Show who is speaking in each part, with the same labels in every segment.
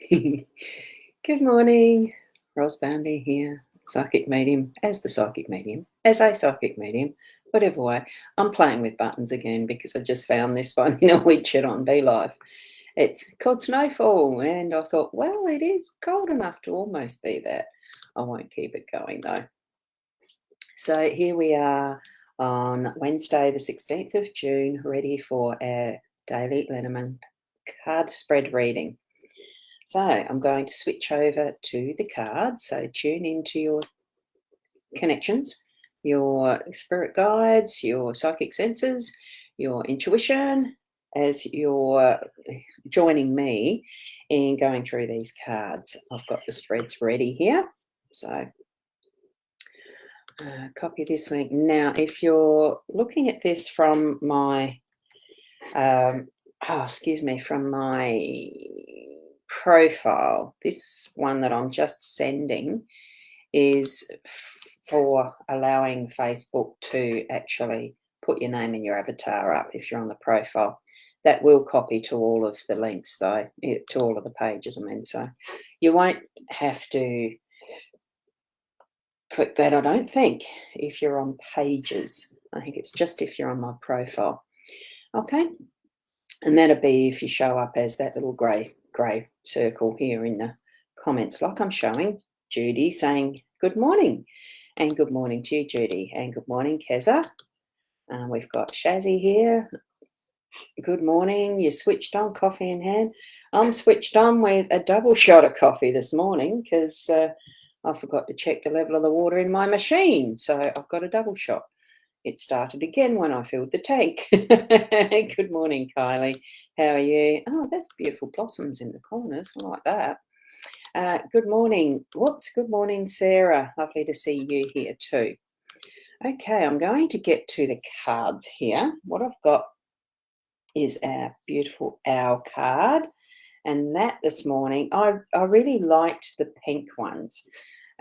Speaker 1: Good morning, Ros Bambi here, psychic medium, as a psychic medium, whatever way. I'm playing with buttons again because I just found this one in a widget on Be Live. It's called Snowfall, and I thought, well, it is cold enough to almost be that. I won't keep it going though. So here we are on Wednesday, the 16th of June, ready for our Daily Lenormand card spread reading. So I'm going to switch over to the cards. So tune into your connections, your spirit guides, your psychic senses, your intuition as you're joining me in going through these cards. I've got the spreads ready here. So copy this link. Now, if you're looking at this from my from my profile, this one that I'm just sending is for allowing Facebook to actually put your name and your avatar up if you're on the profile. That will copy to all of the links, though, to all of the pages. So you won't have to click that, I don't think, if you're on pages. I think it's just if you're on my profile. Okay. And that'll be if you show up as that little grey circle here in the comments, like I'm showing Judy saying good morning. And good morning to you, Judy. And good morning, Keza. We've got Shazzy here. Good morning. You're switched on, coffee in hand. I'm switched on with a double shot of coffee this morning because I forgot to check the level of the water in my machine. So I've got a double shot. It started again when I filled the tank. Good morning, Kylie. How are you? Oh, that's beautiful blossoms in the corners. I like that. Good morning. Good morning, Sarah. Lovely to see you here too. Okay, I'm going to get to the cards here. What I've got is our beautiful owl card. And that this morning, I really liked the pink ones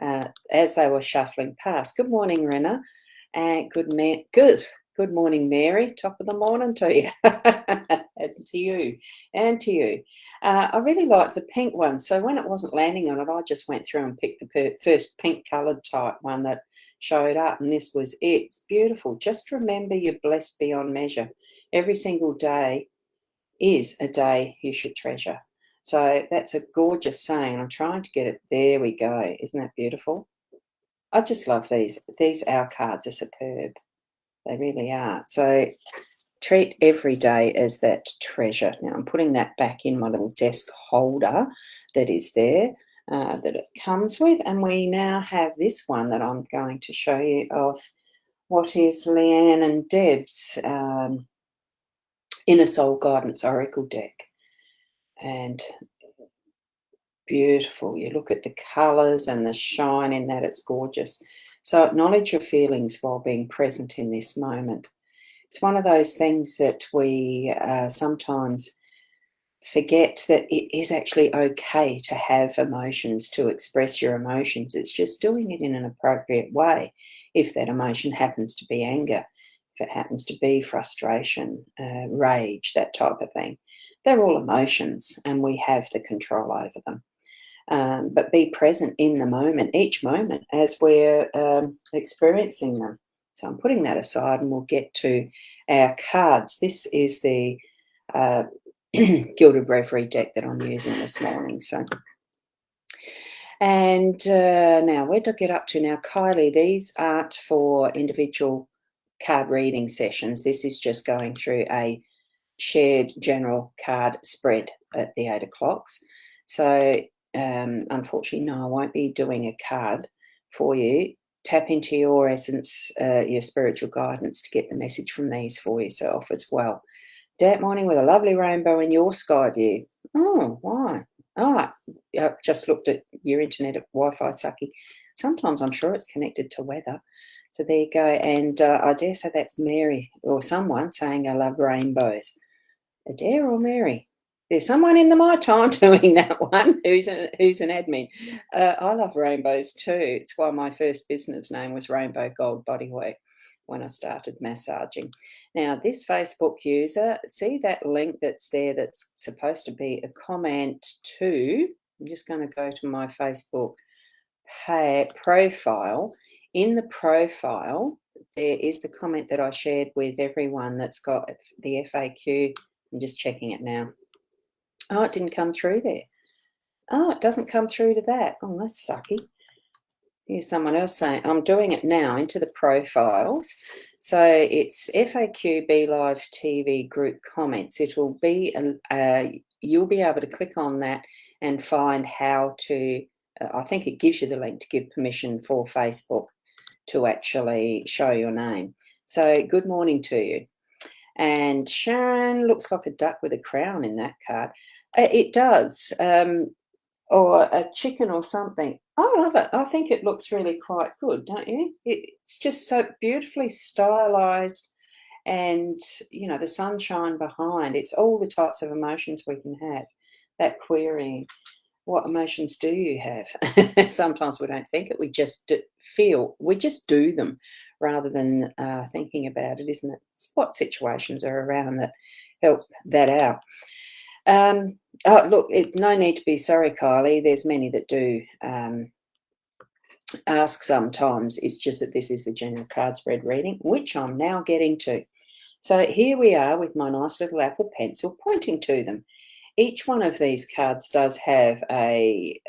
Speaker 1: as they were shuffling past. Good morning, Rena. And good morning, Mary. Top of the morning to you. And to you. And to you. I really liked the pink one. So when it wasn't landing on it, I just went through and picked the first pink coloured type one that showed up. And this was it. It's beautiful. Just remember you're blessed beyond measure. Every single day is a day you should treasure. So that's a gorgeous saying. I'm trying to get it. There we go. Isn't that beautiful? I just love these. These owl cards are superb. They really are. So treat every day as that treasure. Now I'm putting that back in my little desk holder that is there, that it comes with. And we now have this one that I'm going to show you of what is Leanne and Deb's Inner Soul Guidance Oracle deck. And beautiful. You look at the colours and the shine in that, it's gorgeous. So acknowledge your feelings while being present in this moment. It's one of those things that we sometimes forget that it is actually okay to have emotions, to express your emotions. It's just doing it in an appropriate way. If that emotion happens to be anger, if it happens to be frustration, rage, that type of thing. They're all emotions and we have the control over them. But be present in the moment, each moment, as we're experiencing them. So I'm putting that aside and we'll get to our cards. This is the Gilded Reverie deck that I'm using this morning. And now, where did I get up to now? Kylie, these aren't for individual card reading sessions. This is just going through a shared general card spread at the 8 o'clocks. So unfortunately, no, I won't be doing a card for you. Tap into your essence, your spiritual guidance to get the message from these for yourself as well. That morning with a lovely rainbow in your sky view. Oh, why? Oh, I just looked at your internet at Wi-Fi sucky. Sometimes I'm sure it's connected to weather. So there you go. And I dare say that's Mary or someone saying I love rainbows. Adair or Mary? There's someone in the My Time doing that one who's an admin. I love rainbows too. It's why my first business name was Rainbow Gold Bodywork when I started massaging. Now, this Facebook user, see that link that's there that's supposed to be a comment to I'm just going to go to my Facebook profile. In the profile, there is the comment that I shared with everyone that's got the FAQ. I'm just checking it now. Oh, it didn't come through there. Oh, it doesn't come through to that. Oh, that's sucky. Here's someone else saying, I'm doing it now into the profiles. So it's FAQ Be Live TV group comments. It'll be, you'll be able to click on that and find how to, I think it gives you the link to give permission for Facebook to actually show your name. So good morning to you. And Sharon looks like a duck with a crown in that card. It does. Or a chicken or something. I love it. I think it looks really quite good, don't you? It's just so beautifully stylized, and the sunshine behind. It's all the types of emotions we can have. That querying, what emotions do you have? Sometimes we don't think it. We just feel. We just do them rather than thinking about it, isn't it? It's what situations are around that help that out. Oh, look, no need to be sorry, Kylie. There's many that do ask sometimes. It's just that this is the general card spread reading, which I'm now getting to. So here we are with my nice little Apple pencil pointing to them. Each one of these cards does have a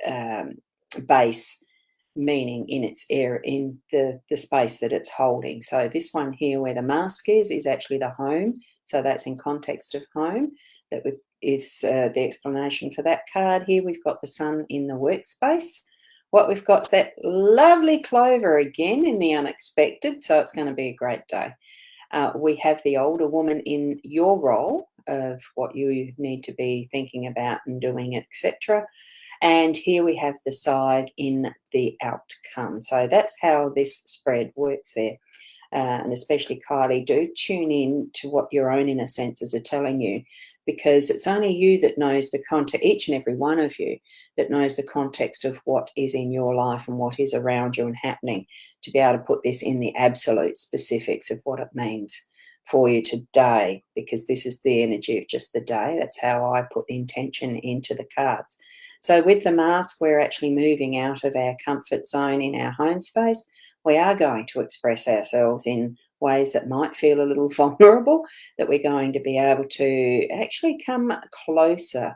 Speaker 1: base meaning in its air, in the space that it's holding. So this one here where the mask is actually the home. So that's in context of home. That is the explanation for that card. Here we've got the sun in the workspace. What we've got is that lovely clover again in the unexpected. So it's going to be a great day. We have the older woman in your role of what you need to be thinking about and doing, etc. And here we have the side in the outcome. So that's how this spread works there. And especially Kylie, do tune in to what your own inner senses are telling you, because it's only you that knows the context, each and every one of you that knows the context of what is in your life and what is around you and happening, to be able to put this in the absolute specifics of what it means for you today, because this is the energy of just the day. That's how I put the intention into the cards. So with the mask, we're actually moving out of our comfort zone in our home space. We are going to express ourselves in ways that might feel a little vulnerable, that we're going to be able to actually come closer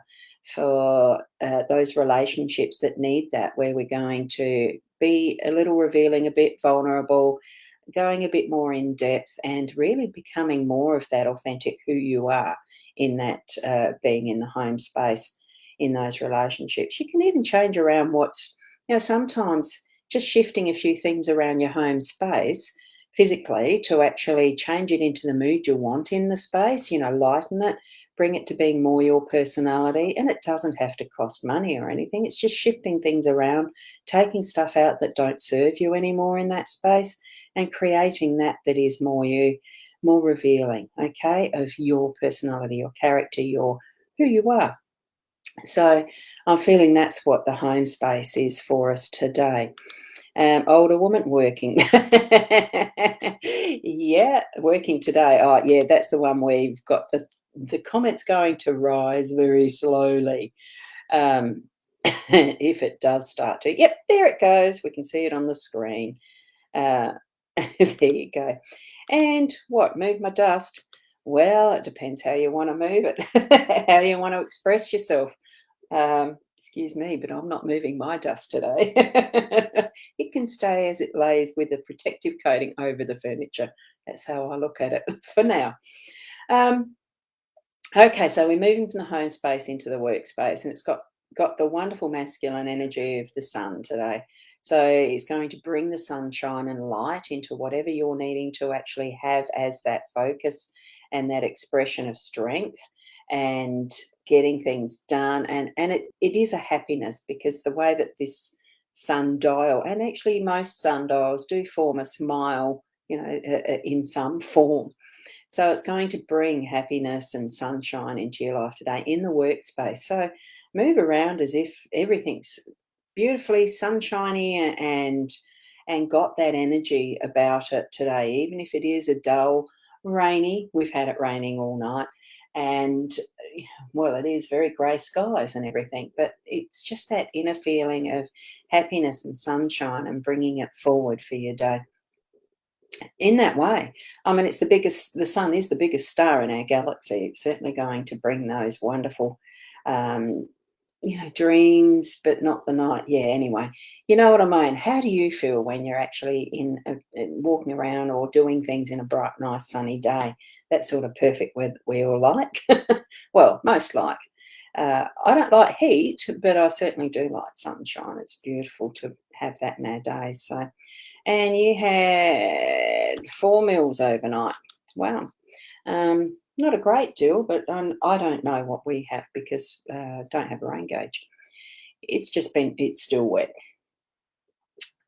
Speaker 1: for those relationships that need that, where we're going to be a little revealing, a bit vulnerable, going a bit more in depth, and really becoming more of that authentic who you are in that being in the home space, in those relationships. You can even change around what's, sometimes just shifting a few things around your home space physically to actually change it into the mood you want in the space, lighten it, bring it to being more your personality. And it doesn't have to cost money or anything. It's just shifting things around, taking stuff out that don't serve you anymore in that space, and creating that is more you, more revealing, okay, of your personality, your character, your who you are. So I'm feeling that's what the home space is for us today. Older woman working. Yeah, working today. Oh, yeah, that's the one where you've got the comments going to rise very slowly. If it does start to. Yep, there it goes. We can see it on the screen. There you go. And what? Move my dust? Well, it depends how you want to move it, how you want to express yourself. Excuse me, but I'm not moving my dust today. It can stay as it lays with a protective coating over the furniture. That's how I look at it for now. Okay, so we're moving from the home space into the workspace, and it's got the wonderful masculine energy of the sun today. So it's going to bring the sunshine and light into whatever you're needing to actually have as that focus and that expression of strength and getting things done. And it is a happiness, because the way that this sundial, and actually most sundials do form a smile, in some form. So it's going to bring happiness and sunshine into your life today in the workspace. So move around as if everything's beautifully sunshiny and got that energy about it today, even if it is a dull rainy. We've had it raining all night, and well, it is very grey skies and everything, but it's just that inner feeling of happiness and sunshine and bringing it forward for your day in that way. I mean, it's the sun is the biggest star in our galaxy. It's certainly going to bring those wonderful, um, dreams, but not the night. Yeah, anyway, you know what I mean. How do you feel when you're actually walking around or doing things in a bright, nice, sunny day? That sort of perfect weather we all like. Well, most like. I don't like heat, but I certainly do like sunshine. It's beautiful to have that in our days. So, and you had 4 meals overnight. Wow. Not a great deal, but I don't know what we have because don't have a rain gauge. It's still wet.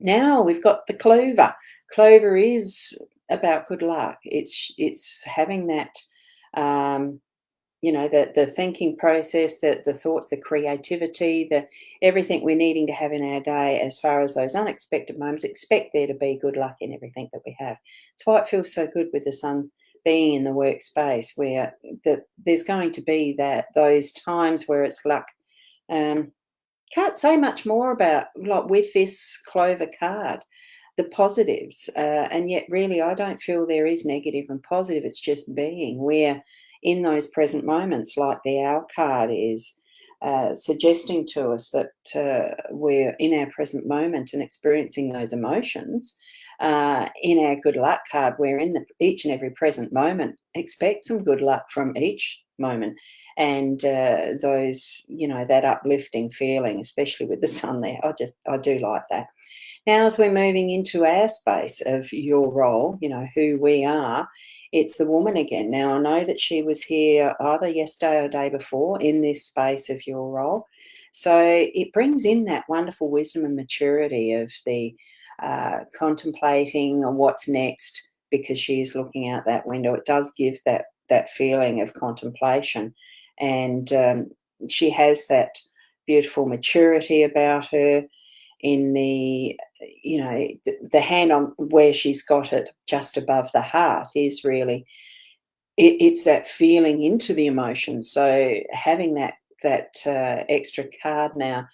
Speaker 1: Now we've got the clover. Clover is about good luck. It's having that, um, the thinking process, the thoughts, the creativity, the everything we're needing to have in our day as far as those unexpected moments. Expect there to be good luck in everything that we have. It's why it feels so good with the sun being in the workspace where there's going to be those times where it's luck. Um, can't say much more about like with this clover card, the positives, and yet really I don't feel there is negative and positive. It's just being. We're in those present moments, like the owl card is suggesting to us that we're in our present moment and experiencing those emotions. In our good luck card, we're in each and every present moment. Expect some good luck from each moment and those, that uplifting feeling, especially with the sun there. I do like that. Now, as we're moving into our space of your role, who we are, it's the woman again. Now, I know that she was here either yesterday or day before in this space of your role. So it brings in that wonderful wisdom and maturity of the contemplating what's next because she is looking out that window. It does give that feeling of contemplation. And she has that beautiful maturity about her in the hand on where she's got it just above the heart is really it's that feeling into the emotion. So having that extra card now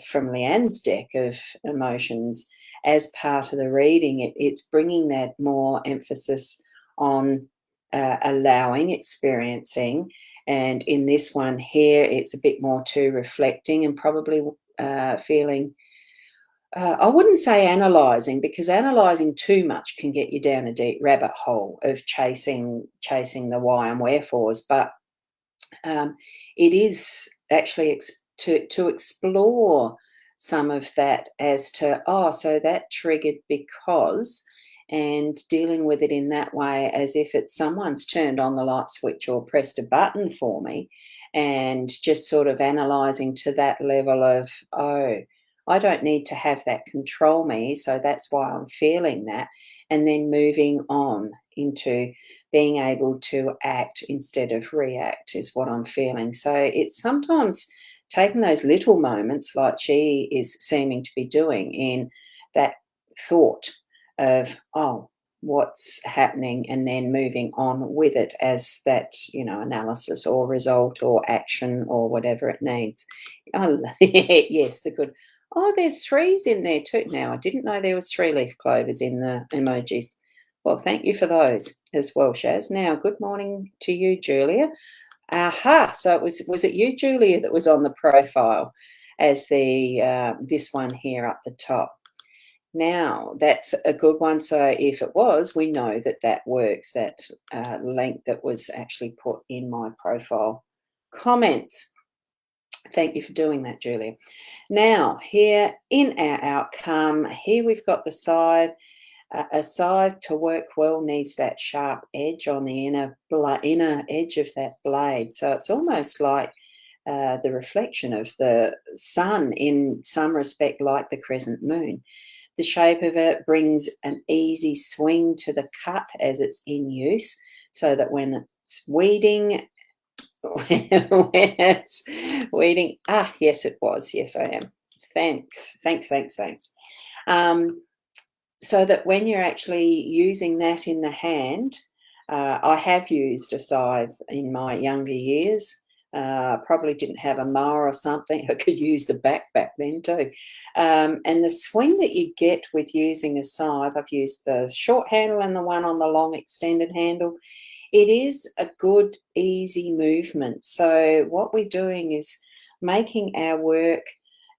Speaker 1: from Leanne's deck of emotions as part of the reading, it's bringing that more emphasis on allowing, experiencing, and in this one here, it's a bit more to reflecting and probably feeling. I wouldn't say analysing because analysing too much can get you down a deep rabbit hole of chasing the why and wherefores. But it is actually to explore some of that as to so that triggered because, and dealing with it in that way as if it's someone's turned on the light switch or pressed a button for me, and just sort of analysing to that level of I don't need to have that control me, so that's why I'm feeling that, and then moving on into being able to act instead of react is what I'm feeling. So it's sometimes taking those little moments, like she is seeming to be doing, in that thought of, what's happening, and then moving on with it as that, analysis or result or action or whatever it needs. Oh, yes, the good. Oh, there's threes in there too. Now, I didn't know there was 3-leaf clovers in the emojis. Well, thank you for those as well, Shaz. Now, good morning to you, Julia. Aha! So was it you, Julia, that was on the profile as the this one here up the top? Now, that's a good one. So if it was, we know that works. That link that was actually put in my profile comments. Thank you for doing that, Julia. Now, here in our outcome, here we've got the scythe. A scythe to work well needs that sharp edge on the inner edge of that blade. So it's almost like the reflection of the sun in some respect, like the crescent moon. The shape of it brings an easy swing to the cut as it's in use, so that when it's weeding, yes, it was. Yes, I am. Thanks. So that when you're actually using that in the hand, I have used a scythe in my younger years. Probably didn't have a mower or something. I could use the back then too. And the swing that you get with using a scythe, I've used the short handle and the one on the long extended handle. It is a good, easy movement. So what we're doing is making our work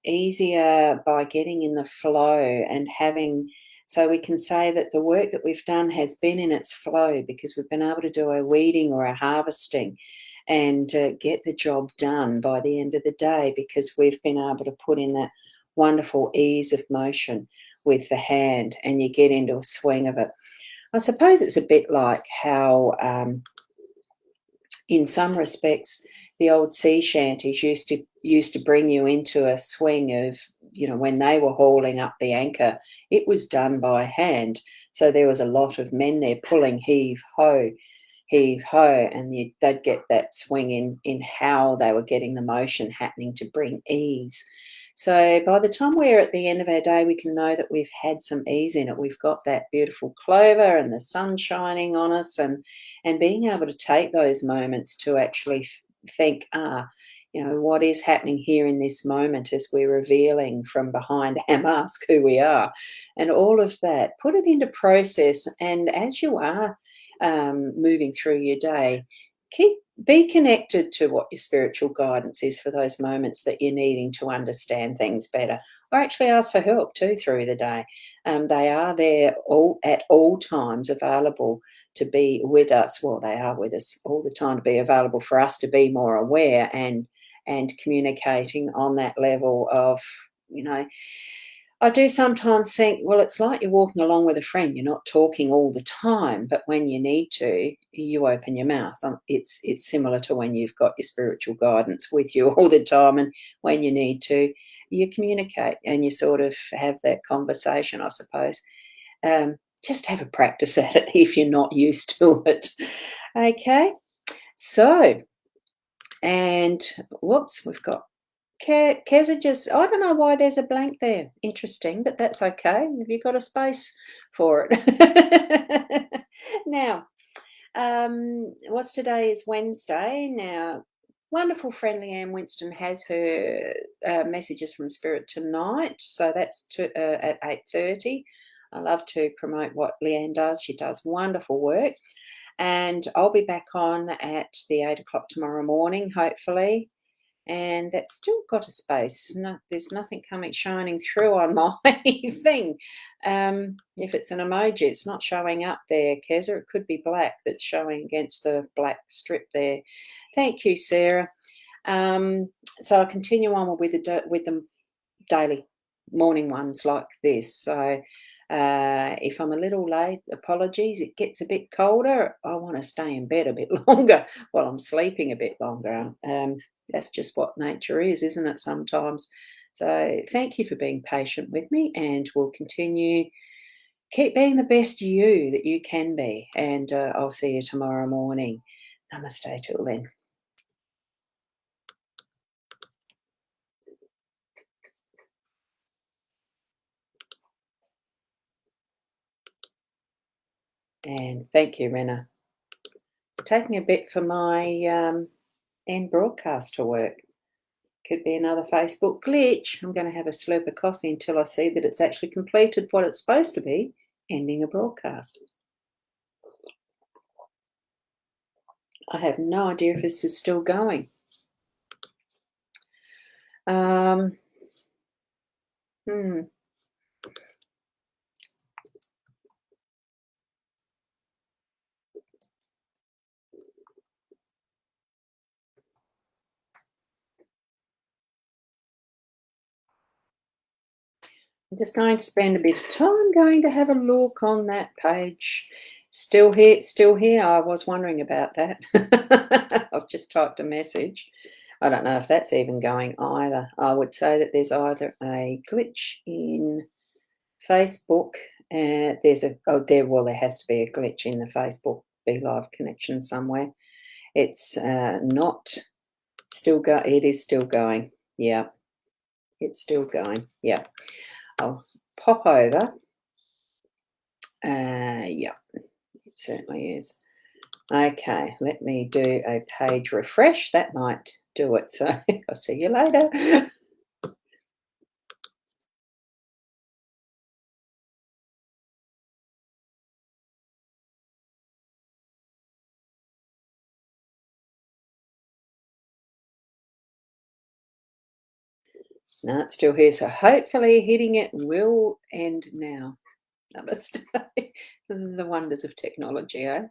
Speaker 1: easier by getting in the flow and having, so we can say that the work that we've done has been in its flow because we've been able to do our weeding or our harvesting and get the job done by the end of the day because we've been able to put in that wonderful ease of motion with the hand, and you get into a swing of it. I suppose it's a bit like how, in some respects, the old sea shanties used to bring you into a swing of, when they were hauling up the anchor, it was done by hand. So there was a lot of men there pulling heave ho, and they'd get that swing in how they were getting the motion happening to bring ease. So by the time we're at the end of our day, we can know that we've had some ease in it. We've got that beautiful clover and the sun shining on us, and being able to take those moments to actually think, what is happening here in this moment as we're revealing from behind our mask who we are, and all of that. Put it into process, and as you are moving through your day, be connected to what your spiritual guidance is for those moments that you're needing to understand things better, or actually ask for help too through the day. They are there at all times available to be with us. Well, they are with us all the time to be available for us to be more aware and communicating on that level of, you know, I do sometimes think, well, it's like you're walking along with a friend. You're not talking all the time, but when you need to, you open your mouth. It's similar to when you've got your spiritual guidance with you all the time, and when you need to, you communicate and you sort of have that conversation, I suppose. Just have a practice at it if you're not used to it. Okay, so, and whoops, we've got Keza just, I don't know why there's a blank there. Interesting, but that's okay. Have you got a space for it? Now, what's today is Wednesday. Now, wonderful friendly Anne Winston has her messages from Spirit tonight. So that's at 8:30. I love to promote what Leanne does. She does wonderful work. And I'll be back on at the 8 o'clock tomorrow morning, hopefully, and that's still got a space. No, there's nothing coming shining through on my thing. If it's an emoji, it's not showing up there, Keza. It could be black that's showing against the black strip there. Thank you, Sarah. So I'll continue on with the daily morning ones like this. So if I'm a little late, apologies. It gets a bit colder. I want to stay in bed a bit longer while I'm sleeping a bit longer. That's just what nature is, isn't it, sometimes? So thank you for being patient with me, and we'll continue. Keep being the best you that you can be, and I'll see you tomorrow morning. Namaste till then. And thank you, Rena. It's taking a bit for my end broadcast to work. Could be another Facebook glitch. I'm going to have a slurp of coffee until I see that it's actually completed what it's supposed to be, ending a broadcast. I have no idea if this is still going. Hmm. I'm just going to spend a bit of time going to have a look on that page. Still here, still here. I was wondering about that. I've just typed a message. I don't know if that's even going either. I would say that there's either a glitch in Facebook. There has to be a glitch in the Facebook Be Live connection somewhere. It's not still go. It is still going. Yeah, it's still going. Yeah, I'll pop over. Yeah, it certainly is. Okay, let me do a page refresh. That might do it. So I'll see you later. No, it's still here. So hopefully hitting it will end now. Namaste. The wonders of technology, eh?